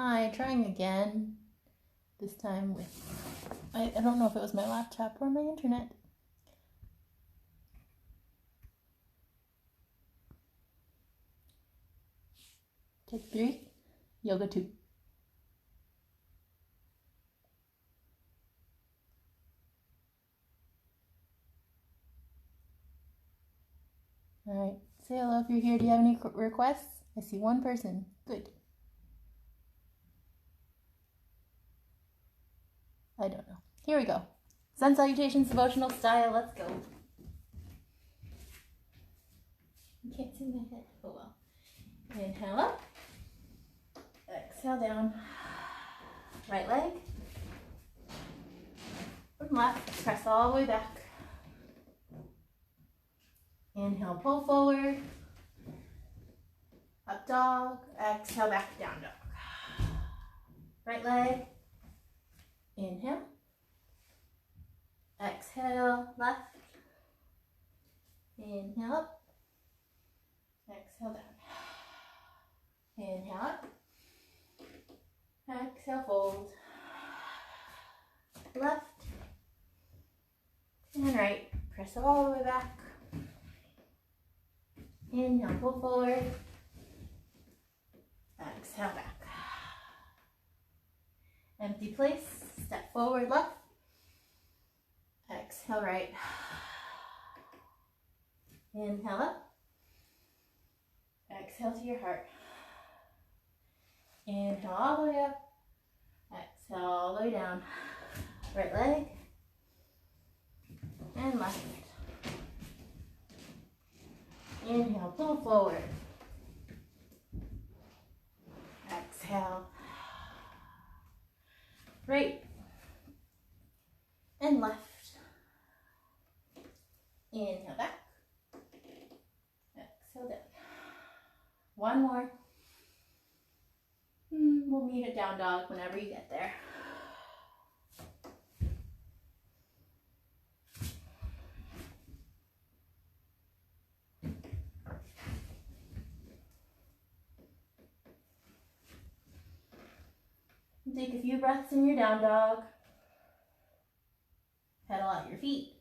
Hi, trying again. This time with, I don't know if it was my laptop or my internet. Take 3, yoga 2. All right, say hello if you're here. Do you have any requests? I see one person. Good. I don't know. Here we go. Sun salutations, devotional style. Let's go. You can't see my head. Oh well. Inhale up. Exhale down. Right leg. From left. Press all the way back. Inhale, pull forward. Up dog. Exhale, back down dog. Right leg. Inhale. Exhale, left. Inhale up. Exhale down. Inhale up. Exhale, fold. Left and right. Press all the way back. Inhale, pull forward. Exhale, back. Empty place. Step forward, left. Exhale, right. Inhale up. Exhale to your heart. Inhale all the way up. Exhale all the way down. Right leg. And left. Inhale, pull forward. Exhale. Right. And left. Inhale back. Exhale down. One more. We'll meet at down dog whenever you get there. Take a few breaths in your down dog. Pedal out your feet.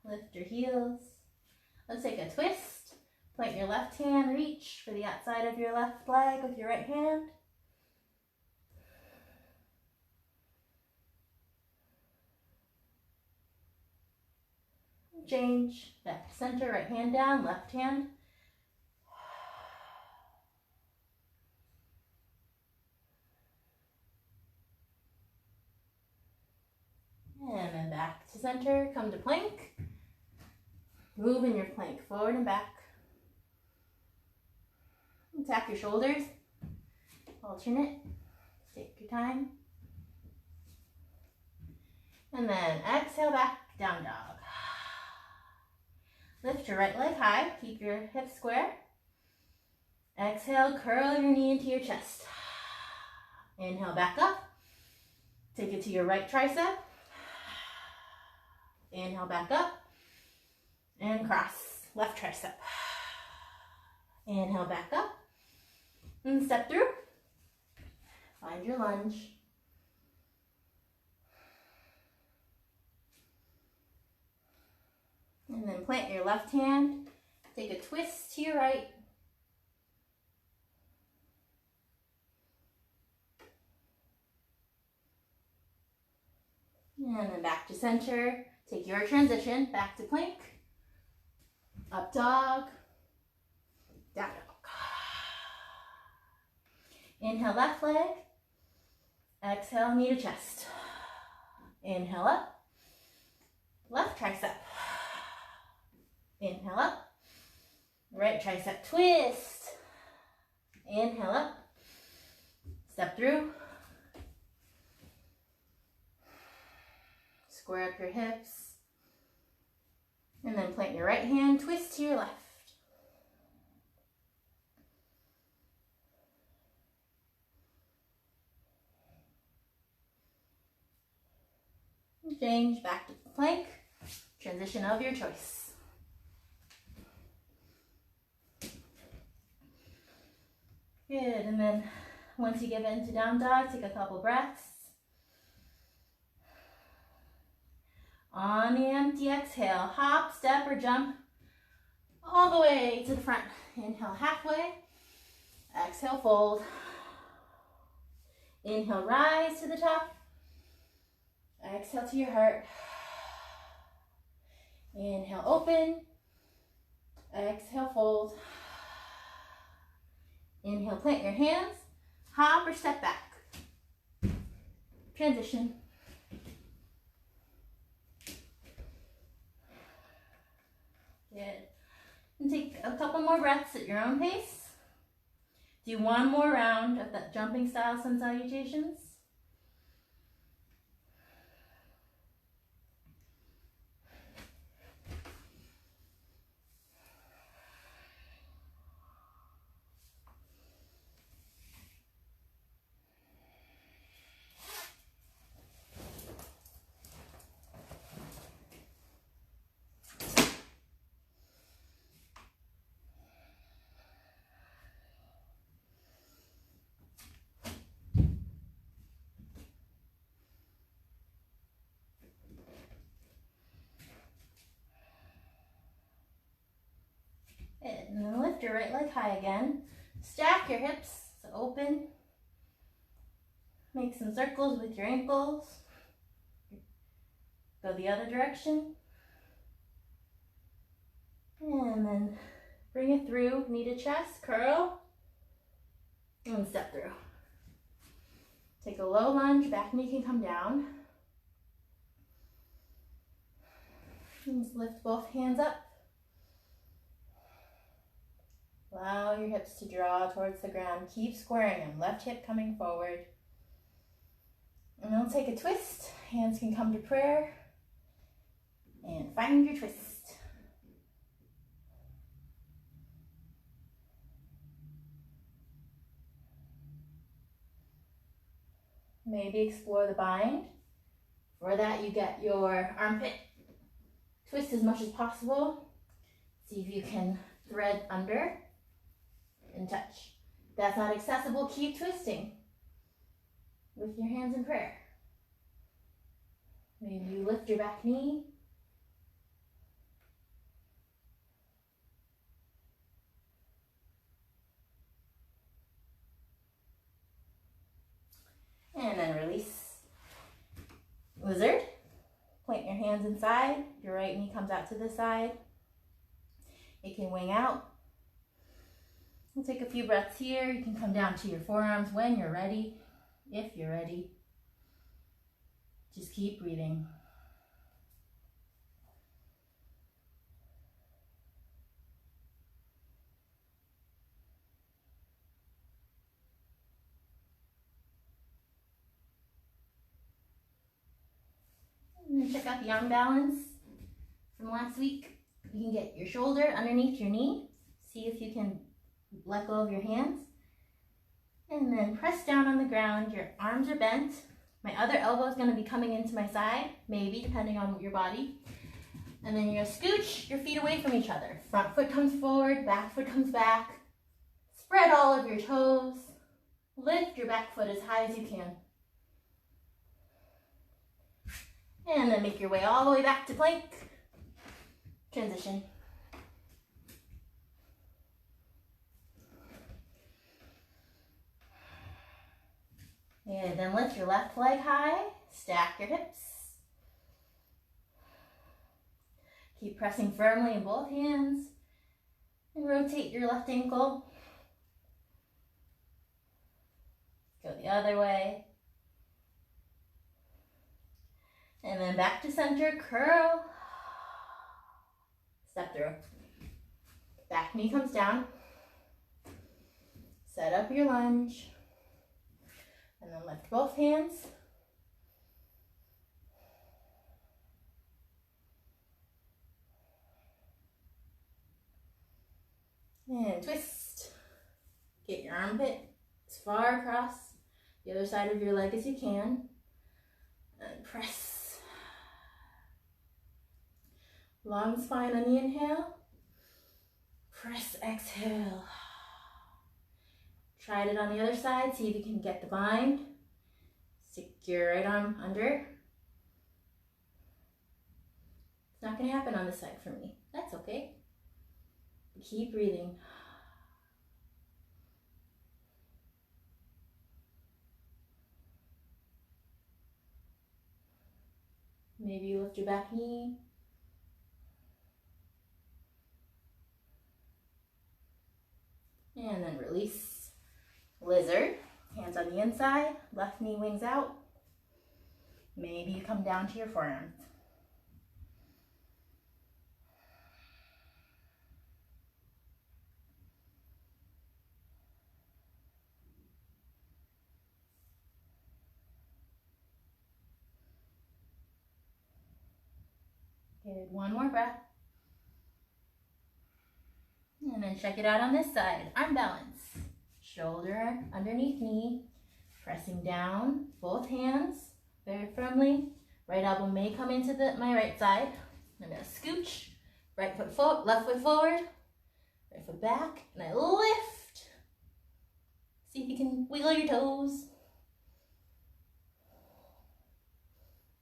Lift your heels. Let's take a twist. Point your left hand, reach for the outside of your left leg with your right hand. Change. Back to center, right hand down, left hand. And then back to center, come to plank. Move in your plank forward and back. Tap your shoulders. Alternate. Take your time. And then exhale back, down dog. Lift your right leg high. Keep your hips square. Exhale, curl your knee into your chest. Inhale, back up. Take it to your right tricep. Inhale, back up. And cross, left tricep. Inhale, back up. And step through. Find your lunge. And then plant your left hand. Take a twist to your right. And then back to center. Take your transition. Back to plank. Up dog. Down dog. Inhale, left leg. Exhale, knee to chest. Inhale up. Left tricep. Inhale up. Right tricep twist. Inhale up. Step through. Square up your hips. And then plant your right hand, twist to your left. Change back to plank. Transition of your choice. Good, and then Once you get into down dog, take a couple breaths. On the empty exhale, hop, step, or jump all the way to the front. Inhale halfway. Exhale, fold. Inhale, rise to the top. Exhale to your heart. Inhale, open. Exhale, fold. Inhale, plant your hands. Hop or step back. Transition. Good. And take a couple more breaths at your own pace. Do one more round of that jumping style sun salutations. And then lift your right leg high again. Stack your hips, so open. Make some circles with your ankles. Go the other direction. And then bring it through, knee to chest, curl, and step through. Take a low lunge, back knee can come down. And just lift both hands up. Allow your hips to draw towards the ground. Keep squaring them. Left hip coming forward. And then take a twist. Hands can come to prayer. And find your twist. Maybe explore the bind. For that, you get your armpit twist as much as possible. See if you can thread under and touch. If that's not accessible, keep twisting with your hands in prayer. Maybe you lift your back knee. And then release. Lizard. Plant your hands inside. Your right knee comes out to the side. It can wing out. We'll take a few breaths here. You can come down to your forearms when you're ready, if you're ready. Just keep breathing. And then check out the arm balance from last week. You can get your shoulder underneath your knee. See if you can let go of your hands. And then press down on the ground. Your arms are bent. My other elbow is going to be coming into my side, maybe, depending on your body. And then you're going to scooch your feet away from each other. Front foot comes forward, back foot comes back. Spread all of your toes. Lift your back foot as high as you can. And then make your way all the way back to plank. Transition. And then lift your left leg high, stack your hips. Keep pressing firmly in both hands. And rotate your left ankle. Go the other way. And then back to center, curl. Step through. Back knee comes down. Set up your lunge. And then lift both hands. And twist. Get your armpit as far across the other side of your leg as you can. And press. Long spine on the inhale. Press, exhale. Try it on the other side. See if you can get the bind. Stick your right arm under. It's not going to happen on this side for me. That's okay. Keep breathing. Maybe you lift your back knee. And then release. Lizard. Hands on the inside. Left knee wings out. Maybe you come down to your forearms. Good. One more breath. And then check it out on this side. Arm balance. Shoulder underneath knee. Pressing down. Both hands very firmly. Right elbow may come into my right side. I'm going to scooch. Right foot forward, left foot forward. Right foot back. And I lift. See if you can wiggle your toes.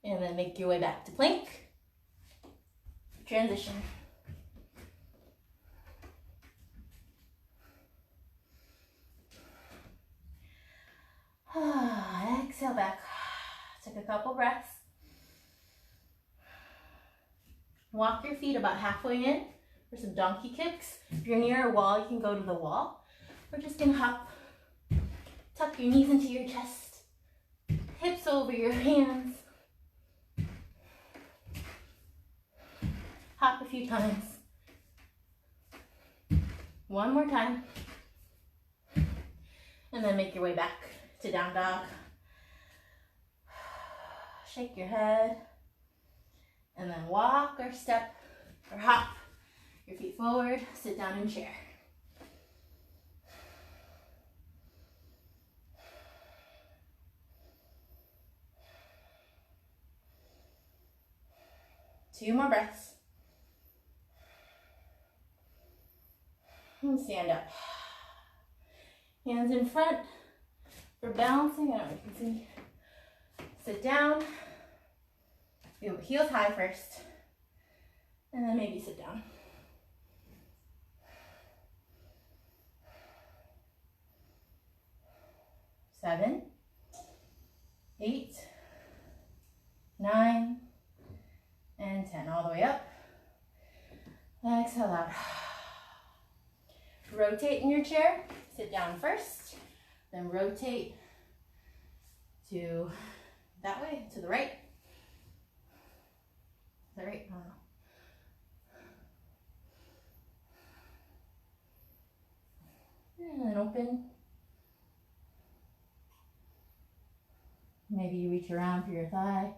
And then make your way back to plank. Transition. Exhale back. Take a couple breaths. Walk your feet about halfway in for some donkey kicks. If you're near a wall, you can go to the wall. We're just gonna hop. Tuck your knees into your chest. Hips over your hands. Hop a few times. One more time. And then make your way back to down dog. Shake your head. And then walk or step or hop your feet forward. Sit down in chair. Two more breaths. And stand up. Hands in front for balancing. I don't know if you can see. Sit down. Go heels high first. And then maybe sit down. Seven, 8, 9, and 10. All the way up. Exhale out. Rotate in your chair. Sit down first. Then rotate to that way, to the right. Is that right? I don't know. And then open. Maybe you reach around for your thigh.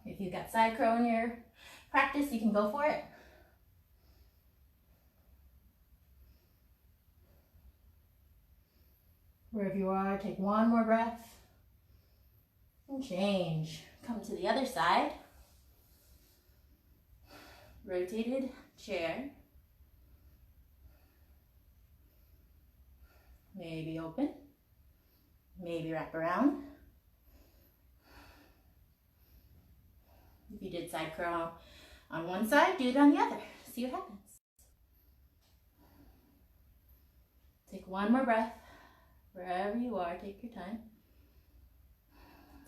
If you've got side crow in your practice, you can go for it. Wherever you are, take one more breath and change. Come to the other side. Rotated chair. Maybe open. Maybe wrap around. If you did side crow on one side, do it on the other. See what happens. Take one more breath. Wherever you are, take your time.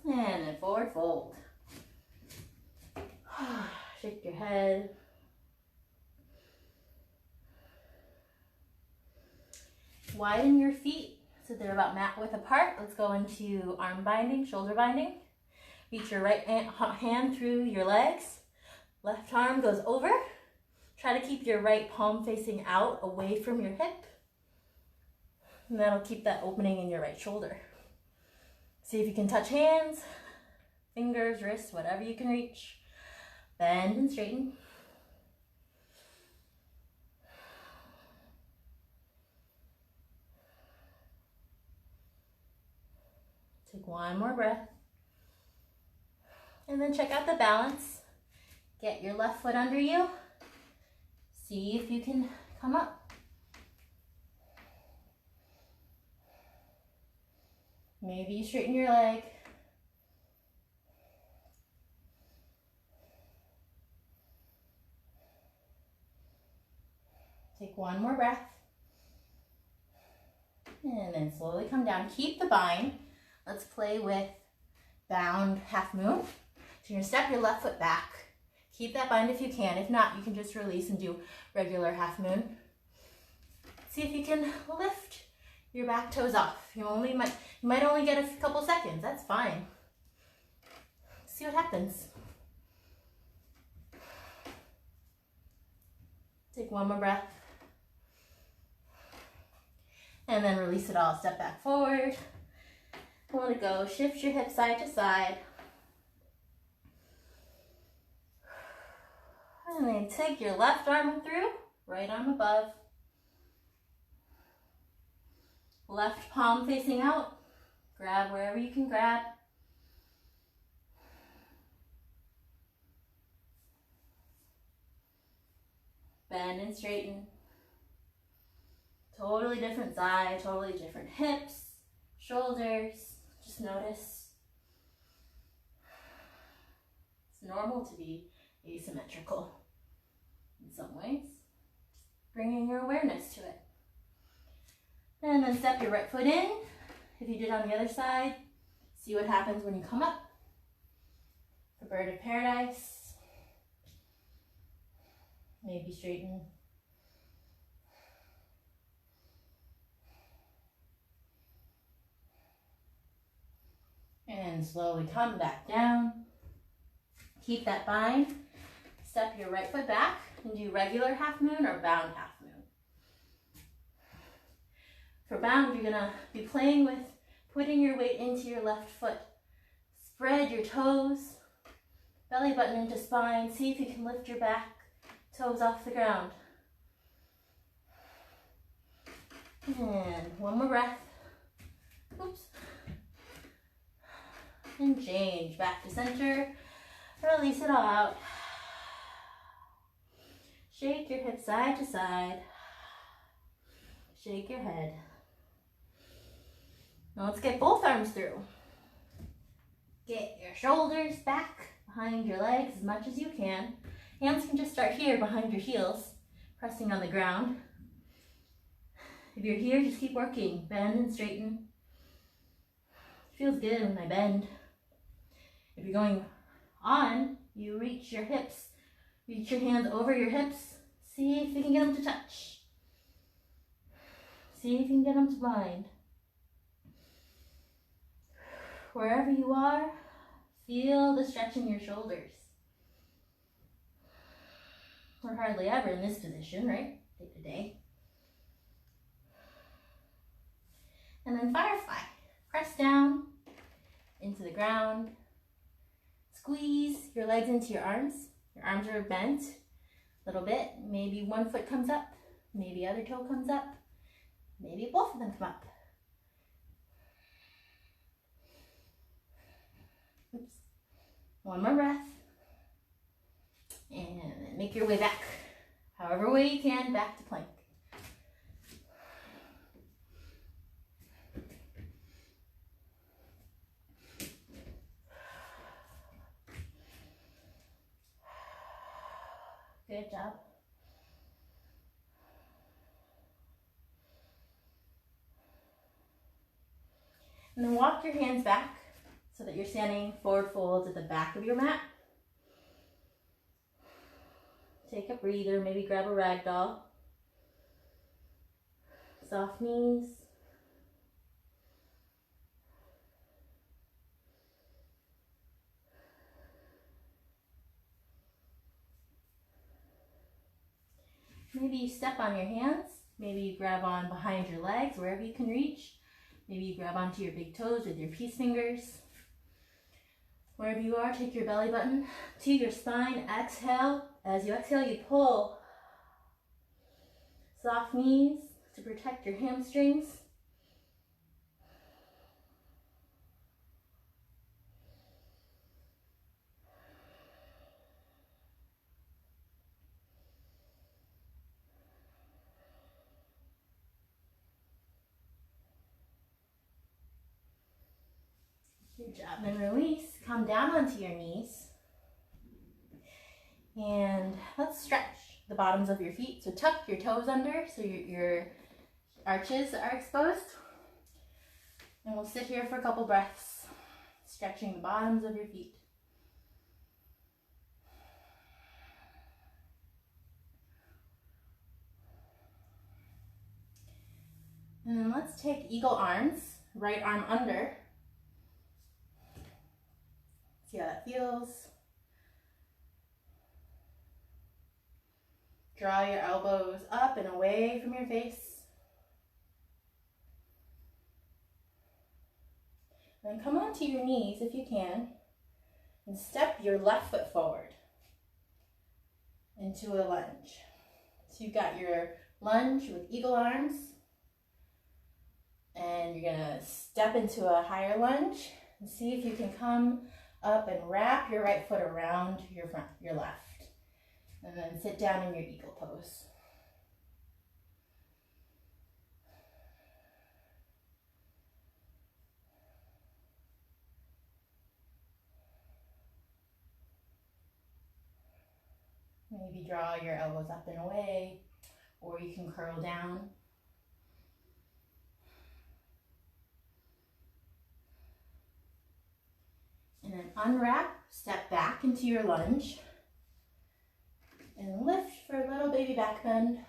And then forward fold. Shake your head. Widen your feet so they're about mat width apart. Let's go into arm binding, shoulder binding. Reach your right hand through your legs. Left arm goes over. Try to keep your right palm facing out, away from your hip. And that'll keep that opening in your right shoulder. See if you can touch hands, fingers, wrists, whatever you can reach. Bend and straighten. Take one more breath. And then check out the balance. Get your left foot under you. See if you can come up. Maybe you straighten your leg. Take one more breath. And then slowly come down. Keep the bind. Let's play with bound half moon. So you're gonna step your left foot back. Keep that bind if you can. If not, you can just release and do regular half moon. See if you can lift your back toes off. You might only get a couple seconds. That's fine. See what happens. Take one more breath. And then release it all. Step back forward. Let it go. Shift your hips side to side. And then take your left arm through, right arm above. Left palm facing out. Grab wherever you can grab. Bend and straighten. Totally different side, totally different hips, shoulders. Just notice. It's normal to be asymmetrical in some ways. Bringing your awareness to it. And then step your right foot in. If you did on the other side, see what happens when you come up. For bird of paradise. Maybe straighten. And slowly come back down. Keep that bind. Step your right foot back and do regular half moon or bound half moon. For bound, you're gonna be playing with putting your weight into your left foot. Spread your toes, belly button into spine. See if you can lift your back toes off the ground. And one more breath. Oops. And change back to center. Release it all out. Shake your hips side to side. Shake your head. Now let's get both arms through. Get your shoulders back behind your legs as much as you can. Hands can just start here behind your heels, pressing on the ground. If you're here, just keep working. Bend and straighten. Feels good when I bend. If you're going on, you reach your hips. Reach your hands over your hips. See if you can get them to touch. See if you can get them to bind. Wherever you are, feel the stretch in your shoulders. We're hardly ever in this position, right? Day to day. And then firefly. Press down into the ground. Squeeze your legs into your arms. Your arms are bent a little bit. Maybe one foot comes up. Maybe other toe comes up. Maybe both of them come up. Oops. One more breath. And then make your way back. However way you can, back to plank. Good job. And then walk your hands back so that you're standing forward folds at the back of your mat. Take a breather, maybe grab a rag doll. Soft knees. Maybe you step on your hands. Maybe you grab on behind your legs, wherever you can reach. Maybe you grab onto your big toes with your peace fingers. Wherever you are, take your belly button to your spine. Exhale. As you exhale, you pull. Soft knees to protect your hamstrings. Good job. And release. Come down onto your knees. And let's stretch the bottoms of your feet. So tuck your toes under so your arches are exposed. And we'll sit here for a couple breaths, stretching the bottoms of your feet. And then let's take eagle arms, right arm under. See how that feels. Draw your elbows up and away from your face. Then come onto your knees if you can and step your left foot forward into a lunge. So you've got your lunge with eagle arms, and you're gonna step into a higher lunge and see if you can come up and wrap your right foot around your left, and then sit down in your eagle pose. Maybe draw your elbows up and away, or you can curl down. And then unwrap, step back into your lunge, and lift for a little baby back bend.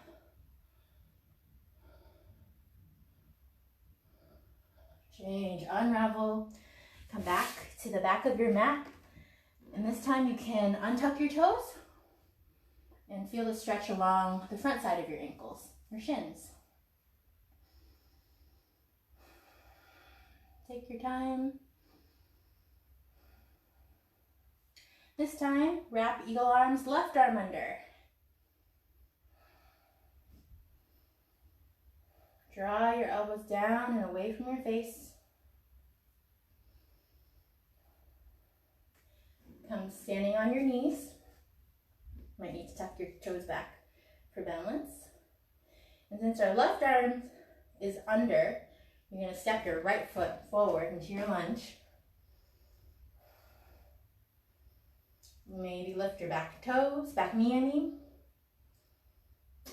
Change, unravel, come back to the back of your mat, and this time you can untuck your toes and feel the stretch along the front side of your ankles, your shins. Take your time. This time, wrap eagle arms, left arm under. Draw your elbows down and away from your face. Come standing on your knees. Might need to tuck your toes back for balance. And since our left arm is under, you're going to step your right foot forward into your lunge. Maybe lift your back toes, back knee I mean.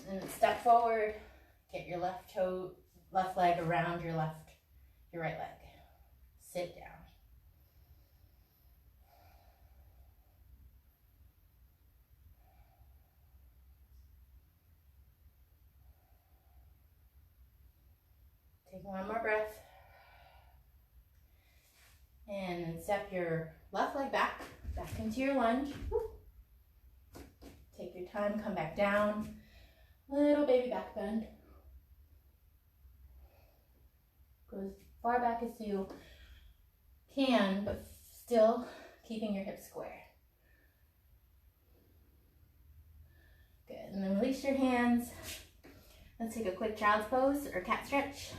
And then step forward, get your left leg around your right leg. Sit down. Take one more breath. And then step your left leg back into your lunge. Take your time, come back down. Little baby back bend. Go as far back as you can, but still keeping your hips square. Good, and then release your hands. Let's take a quick child's pose or cat stretch.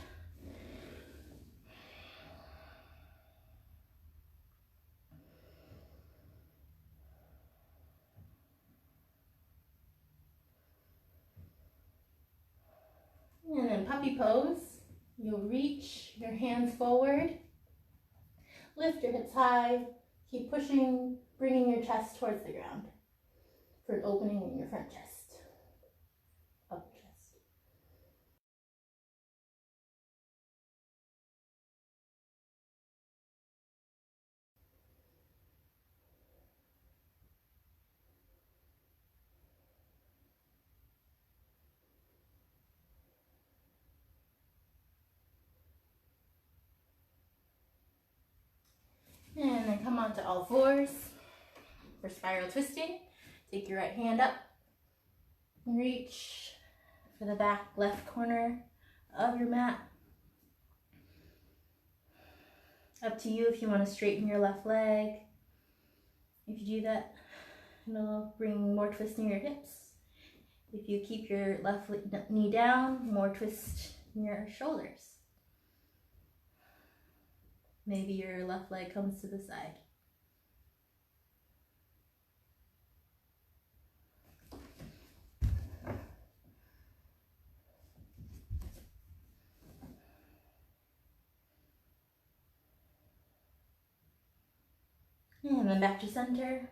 And then puppy pose. You'll reach your hands forward, lift your hips high, keep pushing, bringing your chest towards the ground for an opening in your front chest, upper chest. And then come onto all fours for spiral twisting. Take your right hand up, reach for the back left corner of your mat. Up to you if you want to straighten your left leg. If you do that, it'll bring more twist in your hips. If you keep your left knee down, more twist in your shoulders. Maybe your left leg comes to the side. And then back to center.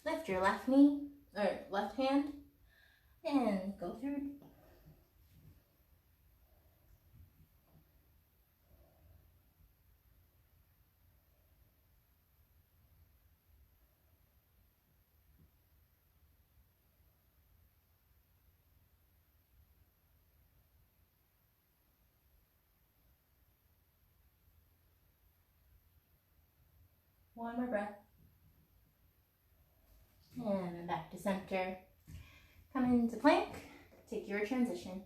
Lift your left knee, or left hand, and go through. One more breath. And then back to center. Come into plank. Take your transition.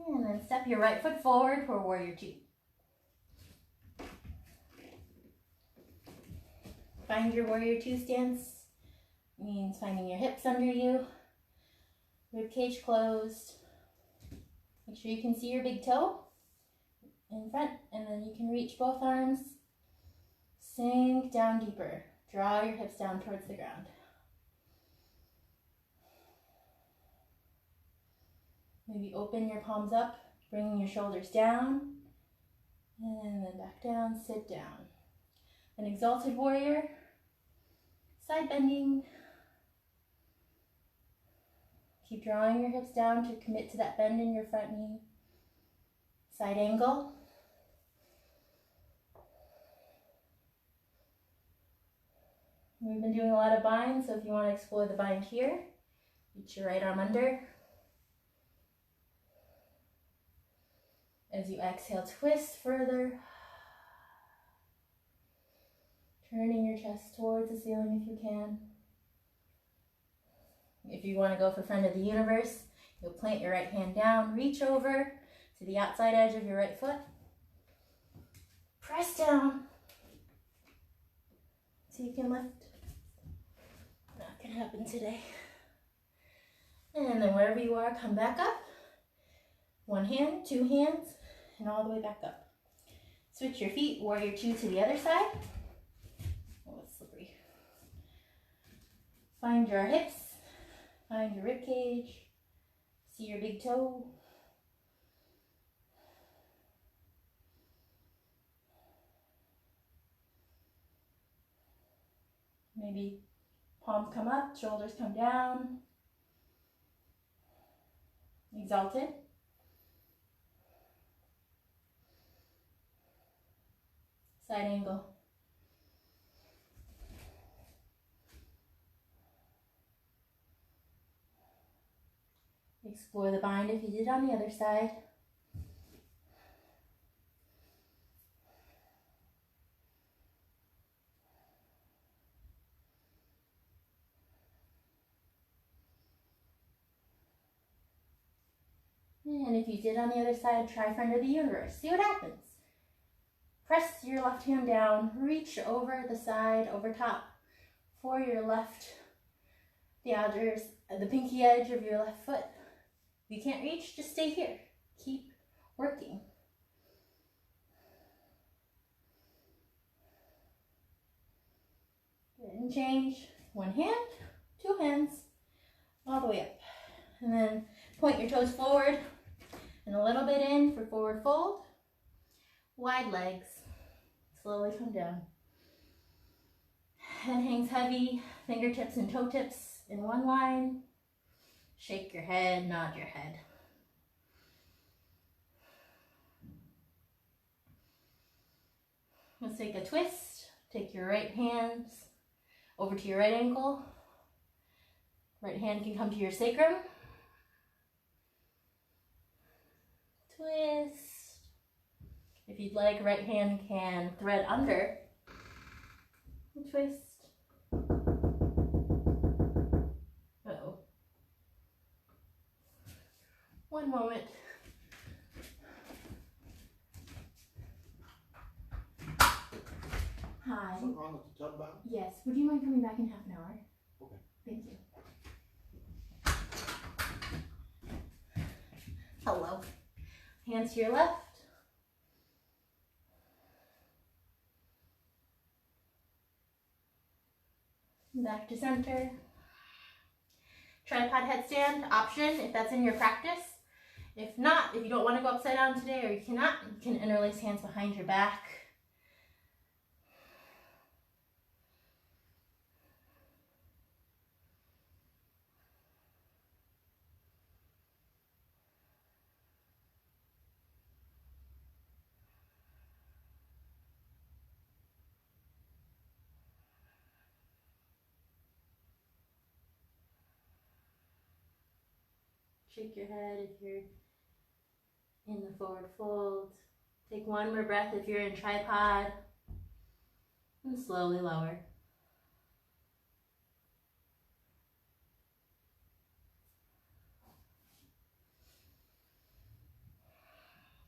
And then step your right foot forward for warrior two. Find your warrior two stance. Means finding your hips under you. Rib cage closed. Make sure you can see your big toe in front, and then you can reach both arms. Sink down deeper. Draw your hips down towards the ground. Maybe open your palms up, bringing your shoulders down, and then back down, sit down. An exalted warrior, side bending. Keep drawing your hips down to commit to that bend in your front knee. Side angle. We've been doing a lot of bind, so if you want to explore the bind here, reach your right arm under. As you exhale, twist further. Turning your chest towards the ceiling if you can. If you want to go for friend of the universe, you'll plant your right hand down, reach over to the outside edge of your right foot. Press down so you can lift. Not gonna happen today. And then wherever you are, come back up. One hand, two hands, and all the way back up. Switch your feet, warrior two to the other side. Oh, it's slippery. Find your hips. Find your rib cage, see your big toe. Maybe palms come up, shoulders come down. Exalted. Side angle. Explore the bind if you did on the other side. And if you did on the other side, try friend of the universe. See what happens. Press your left hand down, reach over the side, over top for your left, the pinky edge of your left foot. If you can't reach, just stay here. Keep working. Good, and change. One hand, two hands, all the way up. And then point your toes forward and a little bit in for forward fold. Wide legs. Slowly come down. Head hangs heavy, fingertips and toe tips in one line. Shake your head, nod your head. Let's take a twist. Take your right hands over to your right ankle. Right hand can come to your sacrum. Twist. If you'd like, right hand can thread under. Twist. Uh-oh. One moment. Hi. Something wrong with the tub bottom? Yes. Would you mind coming back in half an hour? Okay. Thank you. Hello. Hands to your left. Back to center. Tripod headstand option if that's in your practice. If not, if you don't want to go upside down today or you cannot, you can interlace hands behind your back. Shake your head if you're in the forward fold. Take one more breath if you're in tripod. And slowly lower.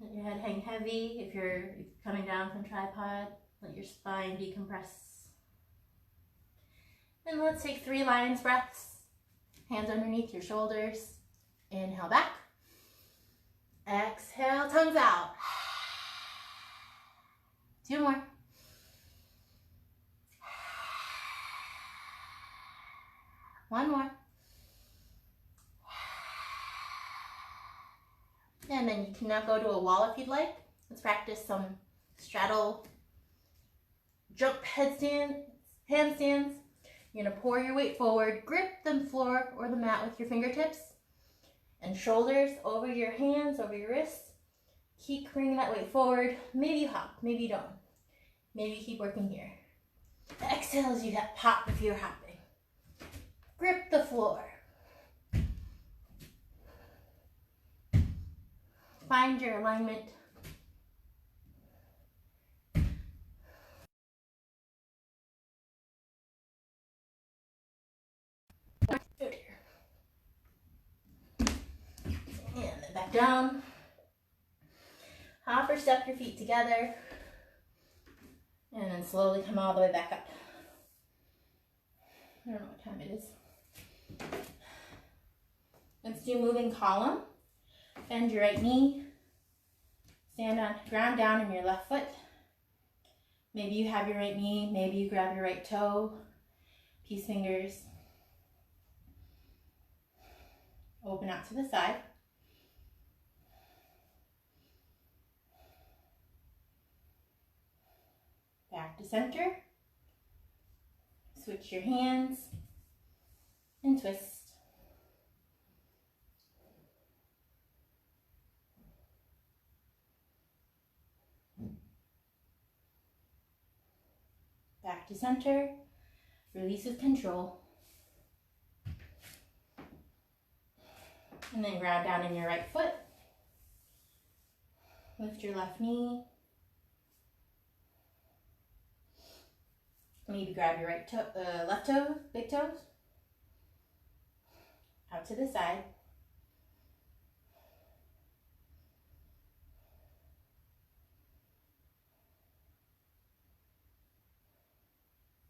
Let your head hang heavy if you're coming down from tripod. Let your spine decompress. And let's take 3 lion's breaths. Hands underneath your shoulders. Inhale back. Exhale, tongues out. 2 more. One more. And then you can now go to a wall if you'd like. Let's practice some straddle jump handstands. You're gonna pour your weight forward, grip the floor or the mat with your fingertips and shoulders over your hands, over your wrists. Keep bringing that weight forward. Maybe you hop, maybe you don't. Maybe you keep working here. Exhale as you pop if you're hopping. Grip the floor. Find your alignment. And then back down. Hop or step your feet together. And then slowly come all the way back up. I don't know what time it is. Let's do moving column. Bend your right knee. Stand on, ground down in your left foot. Maybe you have your right knee, maybe you grab your right toe. Peace fingers. Open out to the side. Back to center. Switch your hands and twist. Back to center. Release with control. And then ground down in your right foot. Lift your left knee. Maybe grab your right toe, left toe, big toes. Out to the side.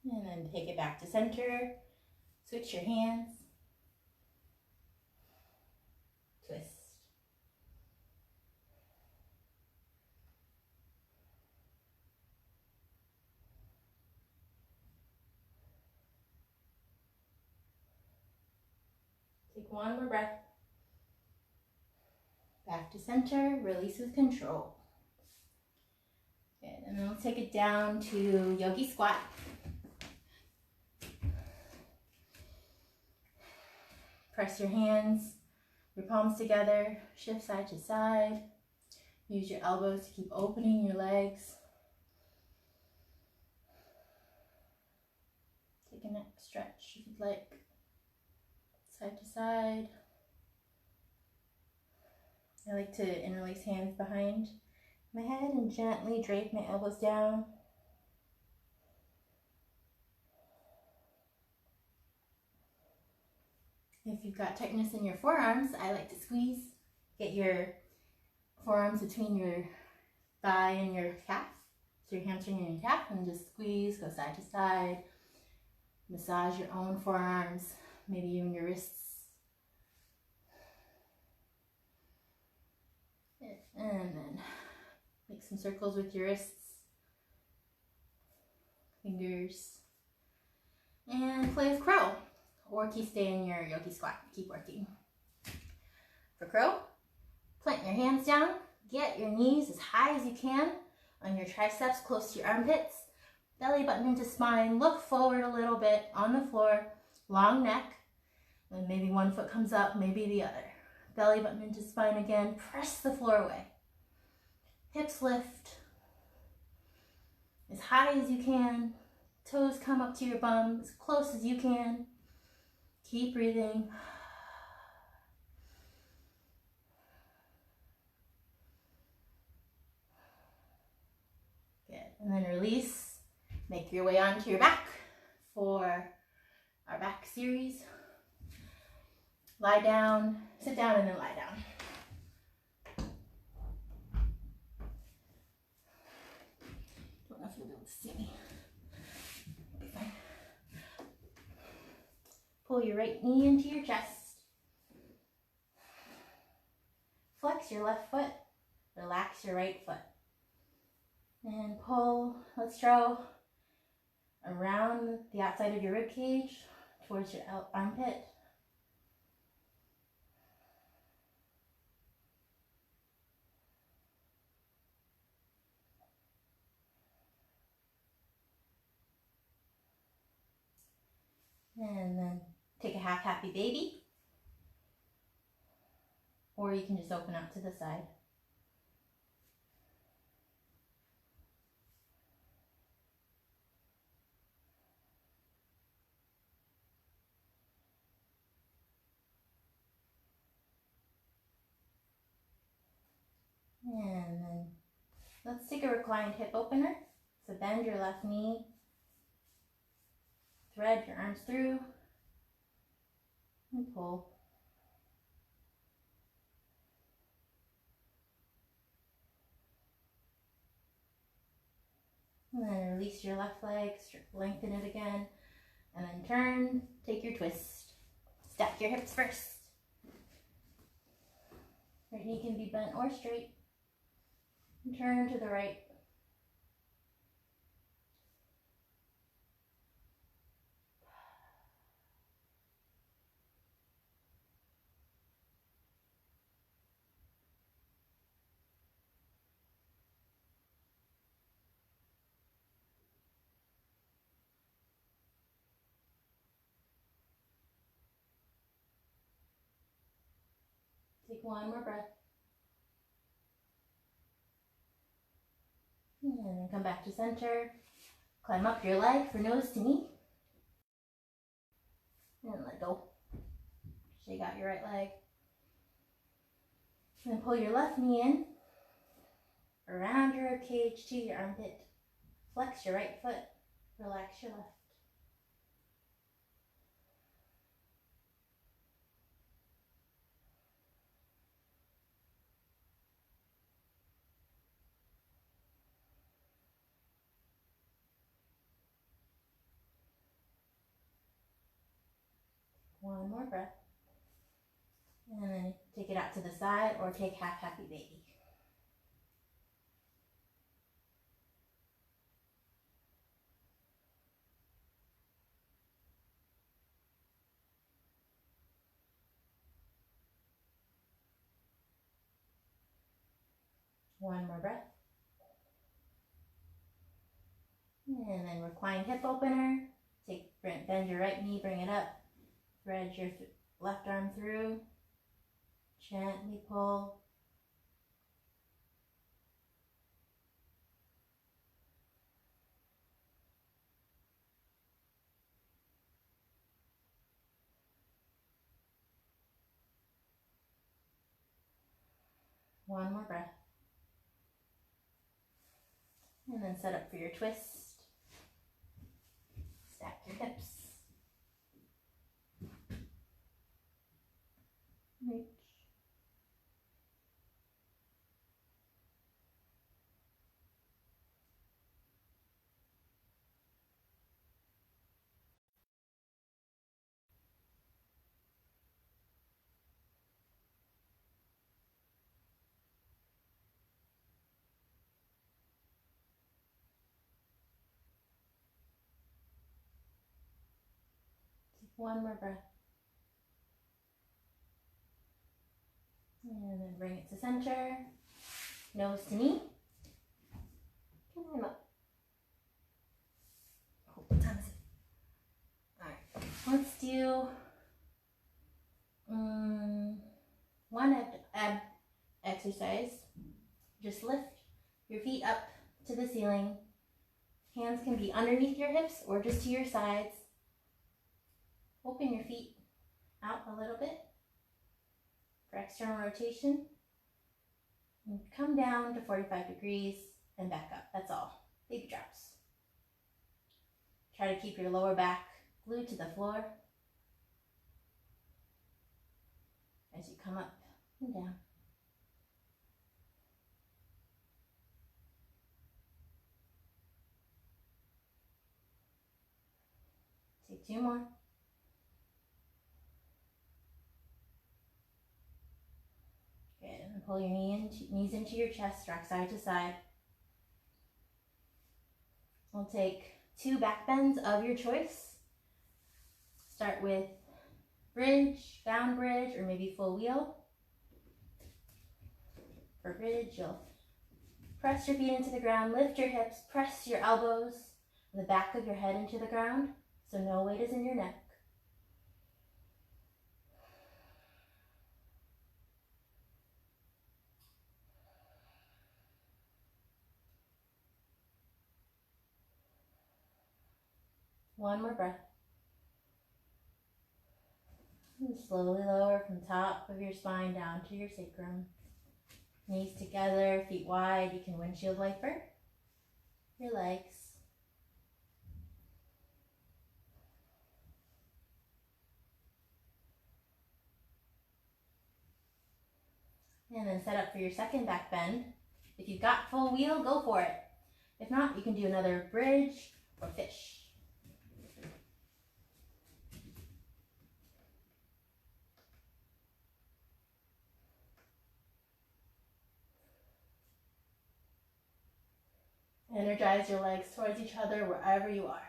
And then take it back to center. Switch your hands. Twist. Take one more breath. Back to center, release with control. Good, and then let's take it down to yogi squat. Press your hands, your palms together, shift side to side. Use your elbows to keep opening your legs. Take a neck stretch if you'd like. Side to side. I like to interlace hands behind my head and gently drape my elbows down. If you've got tightness in your forearms, I like to squeeze. Get your forearms between your thigh and your calf. So your hamstring and your calf, and just squeeze, go side to side. Massage your own forearms, maybe even your wrists. And then make some circles with your wrists, fingers, and play with crow. Or stay in your yogi squat. Keep working. For crow, Plant your hands down. Get your knees as high as you can on your triceps, close to your armpits. Belly button into spine. Look forward a little bit on the floor. Long neck. And maybe one foot comes up, maybe the other. Belly button into spine again. Press the floor away. Hips lift as high as you can. Toes come up to your bum as close as you can. Keep breathing. Good. And then release. Make your way onto your back for our back series. Lie down, sit down, and then lie down. Don't know if you'll be able to see me. It'll be fine. Pull your right knee into your chest. Flex your left foot. Relax your right foot. And pull. Let's draw around the outside of your rib cage towards your armpit. And then take a half happy baby. Or you can just open up to the side. And then let's take a reclined hip opener. So bend your left knee. Thread your arms through. And pull. And then release your left leg, lengthen it again, and then turn, take your twist. Stack your hips first. Right knee can be bent or straight. And turn to the right. Take one more breath. And then come back to center. Climb up your leg for nose to knee. And let go. Shake out your right leg. And then pull your left knee in. Around your rib cage to your armpit. Flex your right foot. Relax your left. One more breath. And then take it out to the side or take half happy baby. One more breath. And then recline hip opener. Bend your right knee, bring it up. Thread your left arm through. Gently pull. One more breath. And then set up for your twist. Stack your hips. Reach. Take one more breath. And then bring it to center, nose to knee. And I'm up. Oh, what time is it? Alright, let's do one ab exercise. Just lift your feet up to the ceiling. Hands can be underneath your hips or just to your sides. Open your feet out a little bit for external rotation. And come down to 45 degrees and back up. That's all. Baby drops. Try to keep your lower back glued to the floor as you come up and down. Take 2 more. Good. And pull your knees into your chest, rock side to side. We'll take 2 back bends of your choice. Start with bridge, down bridge, or maybe full wheel. For bridge, you'll press your feet into the ground, lift your hips, press your elbows and the back of your head into the ground, so no weight is in your neck. One more breath. And slowly lower from top of your spine down to your sacrum. Knees together, feet wide. You can windshield wiper your legs. And then set up for your second back bend. If you've got full wheel, go for it. If not, you can do another bridge or fish. Energize your legs towards each other wherever you are.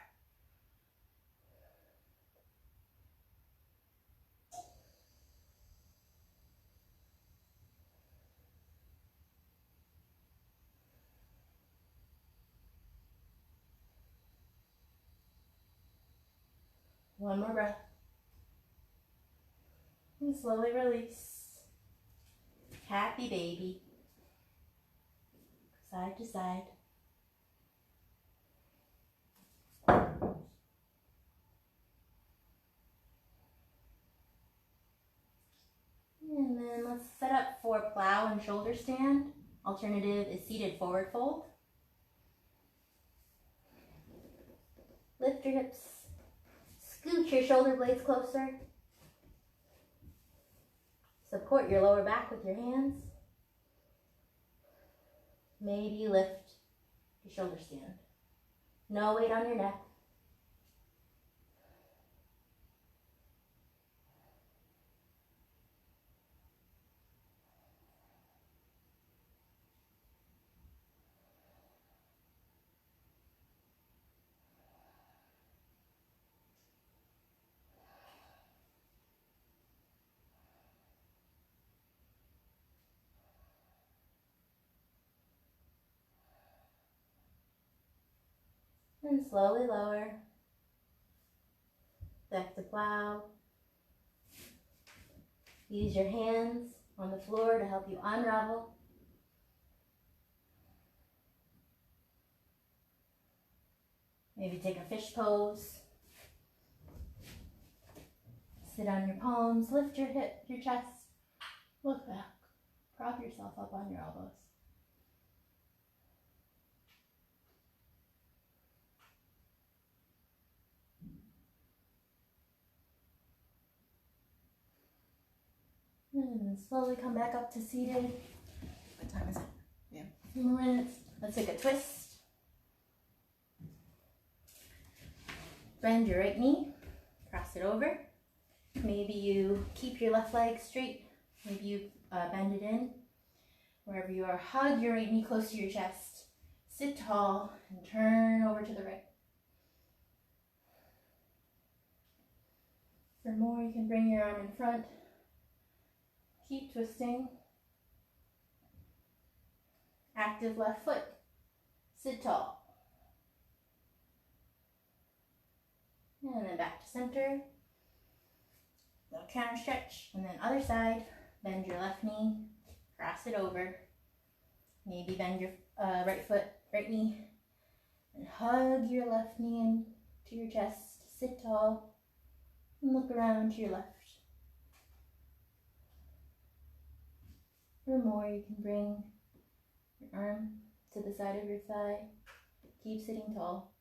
One more breath. And slowly release. Happy baby. Side to side. And then let's set up for plow and shoulder stand. Alternative is seated forward fold. Lift your hips. Scoot your shoulder blades closer. Support your lower back with your hands. Maybe lift your shoulder stand. No weight on your neck. And slowly lower. Back to plow. Use your hands on the floor to help you unravel. Maybe take a fish pose. Sit on your palms, lift your chest, look back, prop yourself up on your elbows. And then slowly come back up to seated. What time is it? Yeah. A few more minutes. Let's take a twist. Bend your right knee, cross it over. Maybe you keep your left leg straight. Maybe you bend it in. Wherever you are, hug your right knee close to your chest. Sit tall and turn over to the right. For more, you can bring your arm in front. Keep twisting. Active left foot. Sit tall. And then back to center. Little counter stretch. And then other side. Bend your left knee. Cross it over. Maybe bend your right knee. And hug your left knee into your chest. Sit tall. And look around to your left. Or more, you can bring your arm to the side of your thigh. Keep sitting tall.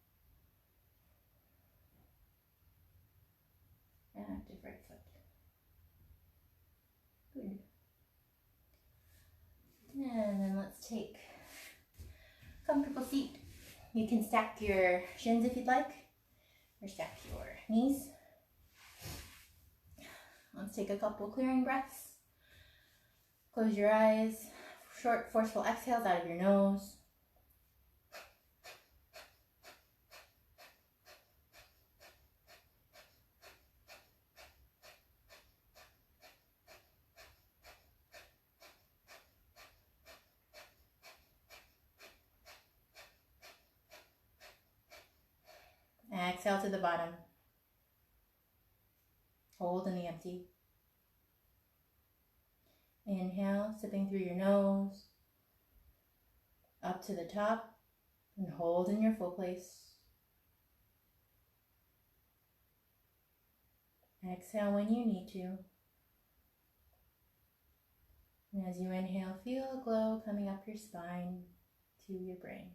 Active right foot. Good. And then let's take a comfortable seat. You can stack your shins if you'd like, or stack your knees. Let's take a couple clearing breaths. Close your eyes. Short, forceful exhales out of your nose. Exhale to the bottom. Hold in the empty. Inhale, sipping through your nose. Up to the top. And hold in your full place. Exhale when you need to. And as you inhale, feel a glow coming up your spine to your brain.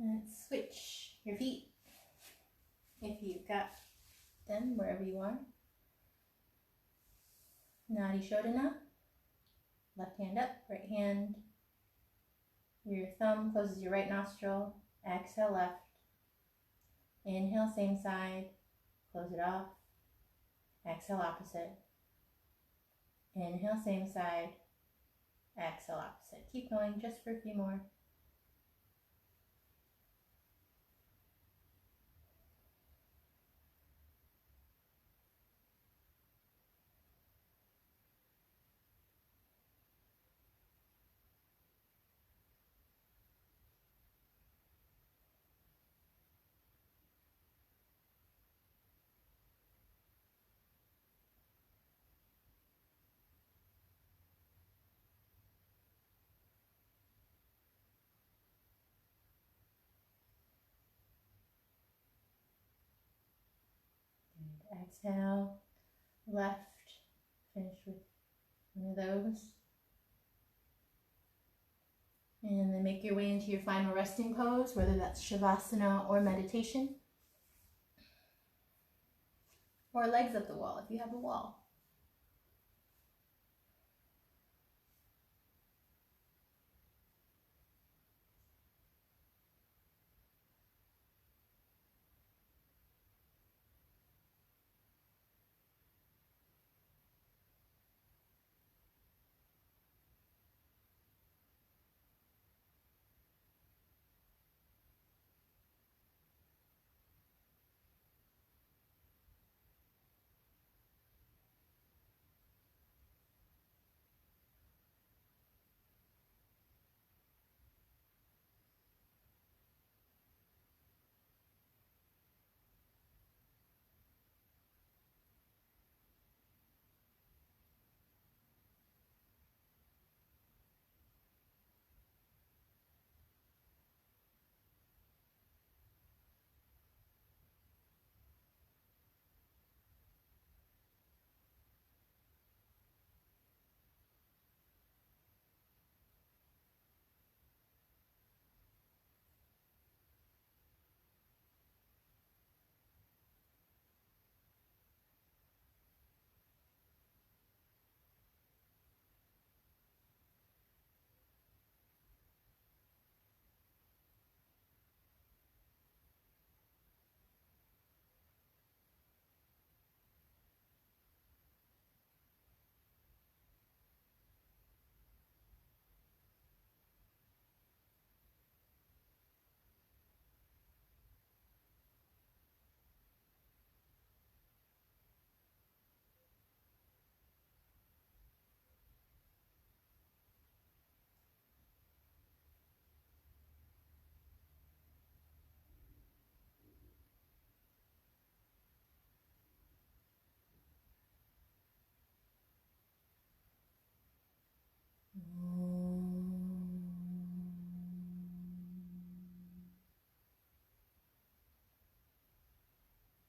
Let's switch your feet, if you've got them, wherever you are. Nadi Shodhana. Left hand up, right hand. Your thumb closes your right nostril. Exhale left. Inhale, same side. Close it off. Exhale opposite. Inhale, same side. Exhale opposite. Keep going just for a few more. Exhale, left, finish with one of those. And then make your way into your final resting pose, whether that's Shavasana or meditation. Or legs up the wall if you have a wall.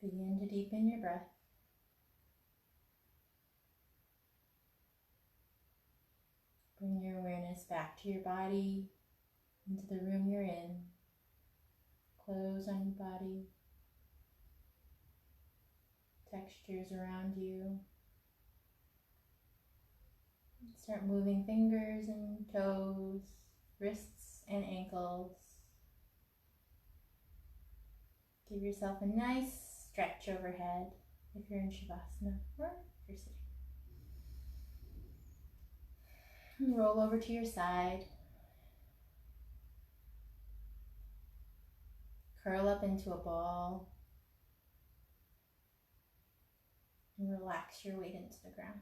Begin to deepen your breath. Bring your awareness back to your body, into the room you're in. Clothes on your body, textures around you. Start moving fingers and toes, wrists and ankles. Give yourself a nice stretch overhead if you're in Shavasana or if you're sitting. And roll over to your side. Curl up into a ball. And relax your weight into the ground.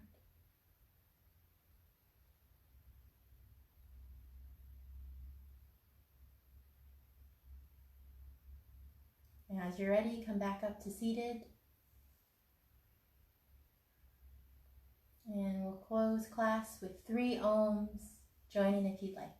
And as you're ready, come back up to seated. And we'll close class with 3 ohms. Join in if you'd like.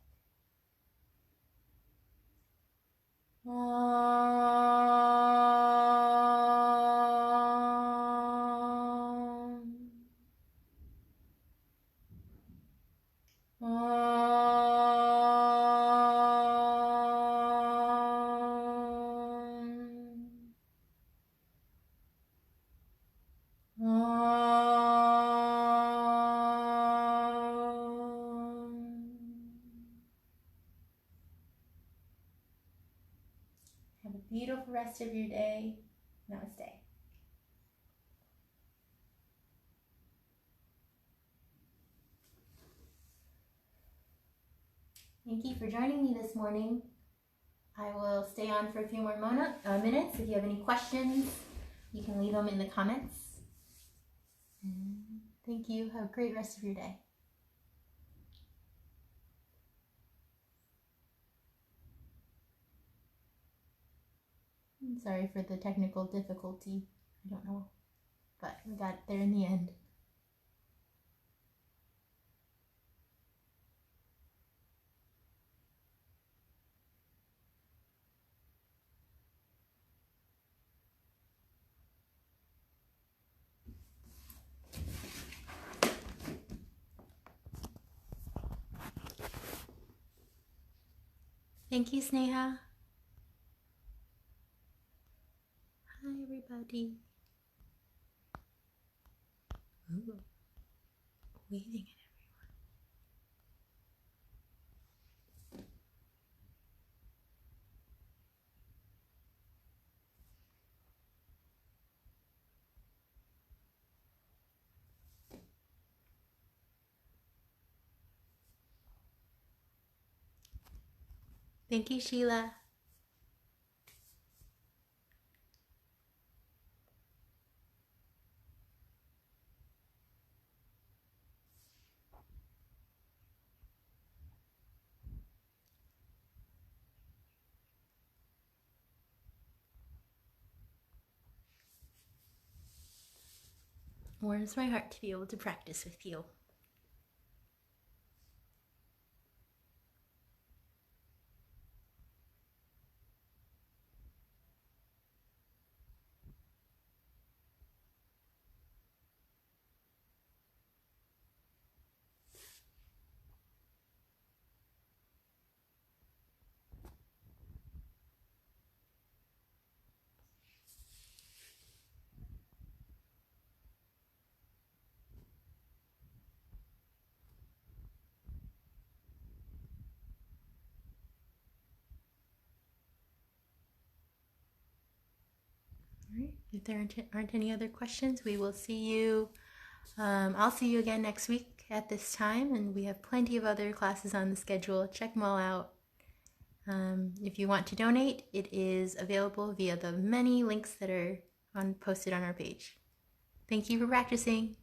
Have a beautiful rest of your day. Namaste. Thank you for joining me this morning. I will stay on for a few more minutes. If you have any questions, you can leave them in the comments. Thank you. Have a great rest of your day. I'm sorry for the technical difficulty. I don't know, but we got there in the end. Thank you, Sneha. Hi, everybody. Ooh, waiting at everyone. Thank you, Sheila. Warms my heart to be able to practice with you. All right. If there aren't any other questions, we will see you. I'll see you again next week at this time, and we have plenty of other classes on the schedule. Check them all out. If you want to donate, it is available via the many links that are posted on our page. Thank you for practicing.